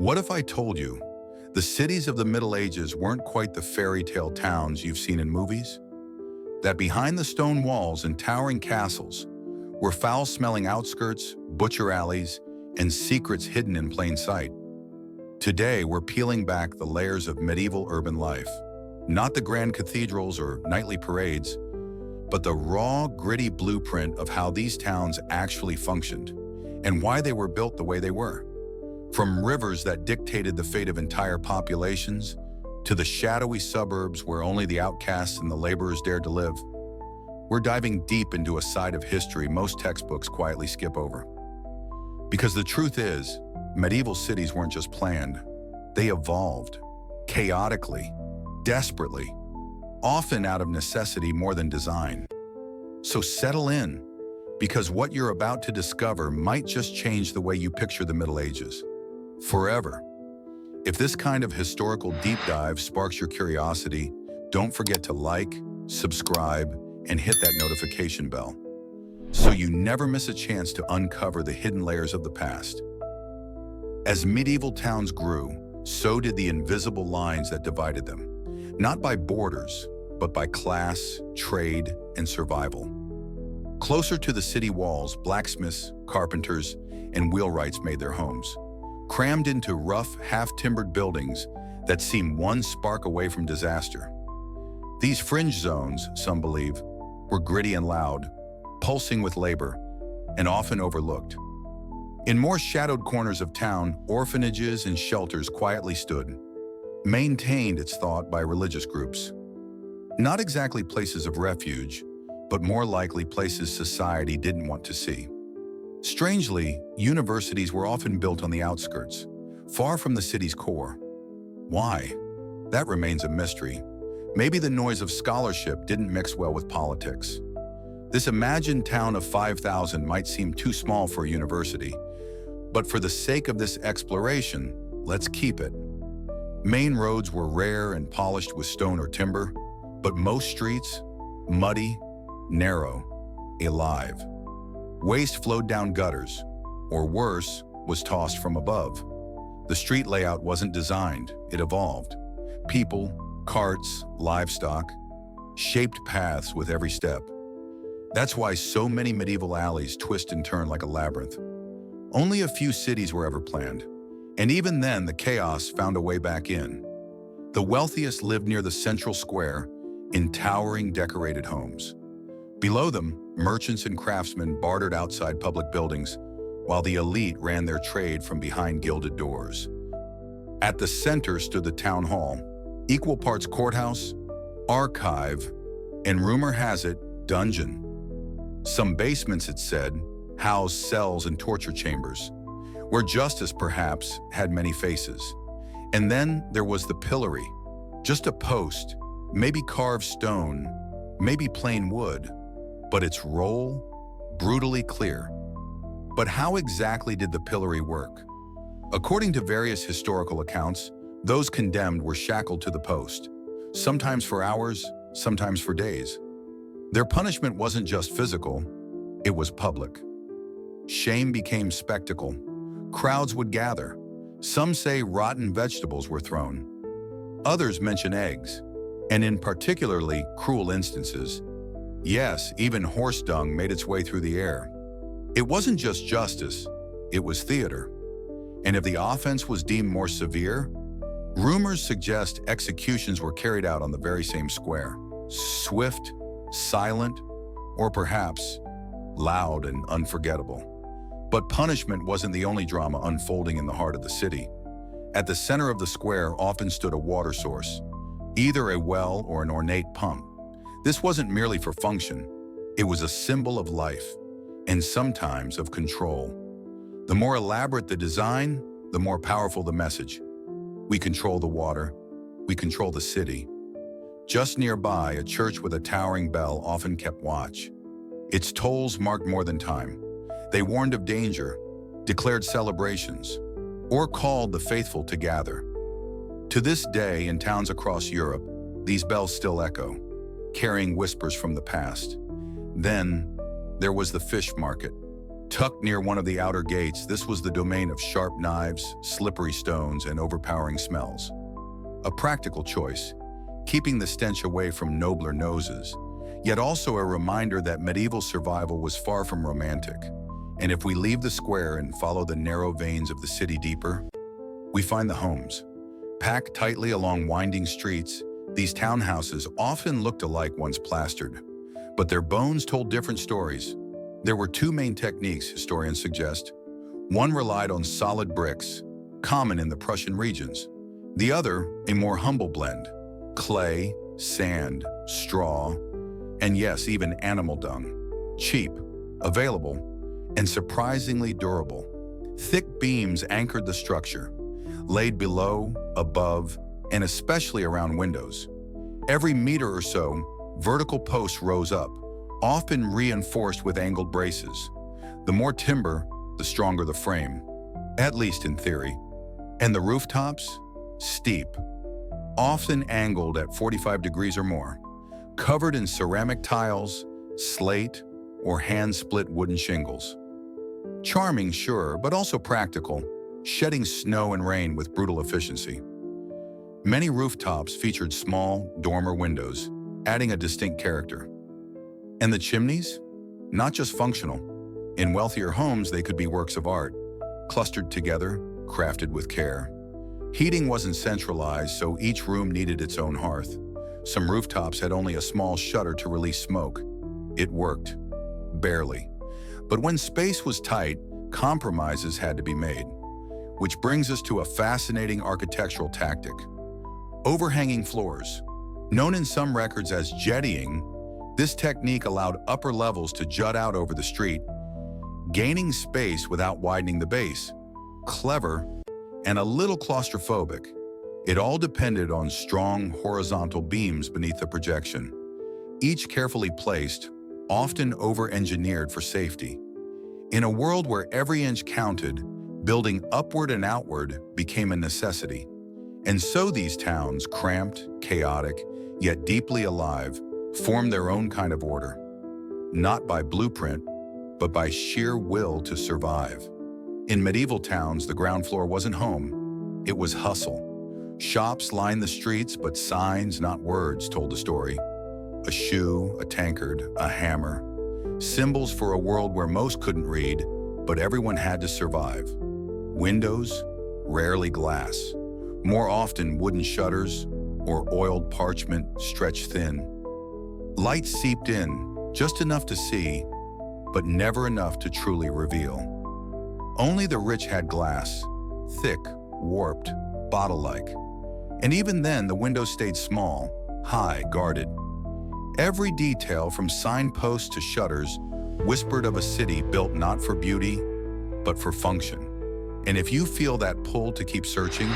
What if I told you the cities of the Middle Ages weren't quite the fairy tale towns you've seen in movies? That behind the stone walls and towering castles were foul-smelling outskirts, butcher alleys, and secrets hidden in plain sight. Today, we're peeling back the layers of medieval urban life. Not the grand cathedrals or nightly parades, but the raw, gritty blueprint of how these towns actually functioned and why they were built the way they were. From rivers that dictated the fate of entire populations to the shadowy suburbs where only the outcasts and the laborers dared to live, we're diving deep into a side of history most textbooks quietly skip over. Because the truth is, medieval cities weren't just planned. They evolved, chaotically, desperately, often out of necessity more than design. So settle in, because what you're about to discover might just change the way you picture the Middle Ages. Forever. If this kind of historical deep dive sparks your curiosity, don't forget to like, subscribe, and hit that notification bell, so you never miss a chance to uncover the hidden layers of the past. As medieval towns grew, so did the invisible lines that divided them, not by borders, but by class, trade, and survival. Closer to the city walls, blacksmiths, carpenters, and wheelwrights made their homes, crammed into rough, half-timbered buildings that seemed one spark away from disaster. These fringe zones, some believe, were gritty and loud, pulsing with labor, and often overlooked. In more shadowed corners of town, orphanages and shelters quietly stood, maintained, it's thought, by religious groups. Not exactly places of refuge, but more likely places society didn't want to see. Strangely, universities were often built on the outskirts, far from the city's core. Why? That remains a mystery. Maybe the noise of scholarship didn't mix well with politics. This imagined town of 5,000 might seem too small for a university, but for the sake of this exploration, let's keep it. Main roads were rare and polished with stone or timber, but most streets, muddy, narrow, alive. Waste flowed down gutters, or worse, was tossed from above. The street layout wasn't designed, it evolved. People, carts, livestock, shaped paths with every step. That's why so many medieval alleys twist and turn like a labyrinth. Only a few cities were ever planned, and even then the chaos found a way back in. The wealthiest lived near the central square in towering, decorated homes. Below them, merchants and craftsmen bartered outside public buildings, while the elite ran their trade from behind gilded doors. At the center stood the town hall, equal parts courthouse, archive, and rumor has it, dungeon. Some basements, it said, housed cells and torture chambers, where justice perhaps had many faces. And then there was the pillory, just a post, maybe carved stone, maybe plain wood, but its role brutally clear. But how exactly did the pillory work? According to various historical accounts, those condemned were shackled to the post, sometimes for hours, sometimes for days. Their punishment wasn't just physical, it was public. Shame became spectacle. Crowds would gather. Some say rotten vegetables were thrown. Others mention eggs, and in particularly cruel instances, yes, even horse dung made its way through the air. It wasn't just justice, it was theater. And if the offense was deemed more severe, rumors suggest executions were carried out on the very same square. Swift, silent, or perhaps loud and unforgettable. But punishment wasn't the only drama unfolding in the heart of the city. At the center of the square often stood a water source, either a well or an ornate pump. This wasn't merely for function, it was a symbol of life, and sometimes of control. The more elaborate the design, the more powerful the message. We control the water, we control the city. Just nearby, a church with a towering bell often kept watch. Its tolls marked more than time. They warned of danger, declared celebrations, or called the faithful to gather. To this day, in towns across Europe, these bells still echo, carrying whispers from the past. Then, there was the fish market, Tucked near one of the outer gates, this was the domain of sharp knives, slippery stones, and overpowering smells. A practical choice, keeping the stench away from nobler noses, yet also a reminder that medieval survival was far from romantic. And if we leave the square and follow the narrow veins of the city deeper, we find the homes. Packed tightly along winding streets, these townhouses often looked alike once plastered, but their bones told different stories. There were two main techniques, historians suggest. One relied on solid bricks, common in the Prussian regions. The other, a more humble blend: clay, sand, straw, and yes, even animal dung. Cheap, available, and surprisingly durable. Thick beams anchored the structure, laid below, above, and especially around windows. Every meter or so, vertical posts rose up, often reinforced with angled braces. The more timber, the stronger the frame, at least in theory. And the rooftops? Steep, often angled at 45 degrees or more, covered in ceramic tiles, slate, or hand-split wooden shingles. Charming, sure, but also practical, shedding snow and rain with brutal efficiency. Many rooftops featured small, dormer windows, adding a distinct character. And the chimneys? Not just functional. In wealthier homes, they could be works of art, clustered together, crafted with care. Heating wasn't centralized, so each room needed its own hearth. Some rooftops had only a small shutter to release smoke. It worked. Barely. But when space was tight, compromises had to be made. Which brings us to a fascinating architectural tactic: overhanging floors. Known in some records as jettying, this technique allowed upper levels to jut out over the street, gaining space without widening the base. Clever and a little claustrophobic. It all depended on strong horizontal beams beneath the projection, each carefully placed, often over-engineered for safety. In a world where every inch counted, building upward and outward became a necessity. And so these towns, cramped, chaotic, yet deeply alive, formed their own kind of order. Not by blueprint, but by sheer will to survive. In medieval towns, the ground floor wasn't home. It was hustle. Shops lined the streets, but signs, not words, told the story. A shoe, a tankard, a hammer. Symbols for a world where most couldn't read, but everyone had to survive. Windows, rarely glass. More often wooden shutters or oiled parchment stretched thin. Light seeped in, just enough to see, but never enough to truly reveal. Only the rich had glass, thick, warped, bottle-like. And even then, the windows stayed small, high, guarded. Every detail, from signposts to shutters, whispered of a city built not for beauty, but for function. And if you feel that pull to keep searching,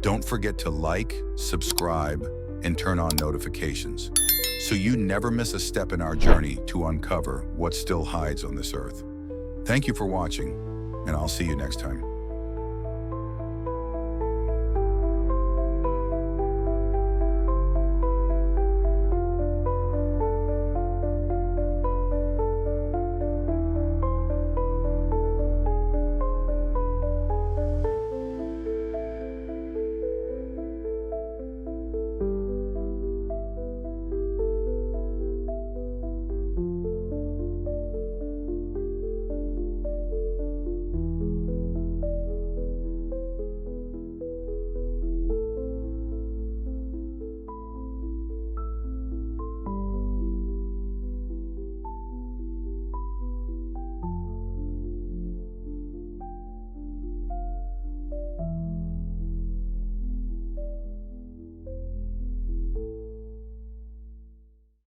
don't forget to like, subscribe, and turn on notifications, so you never miss a step in our journey to uncover what still hides on this earth. Thank you for watching, and I'll see you next time.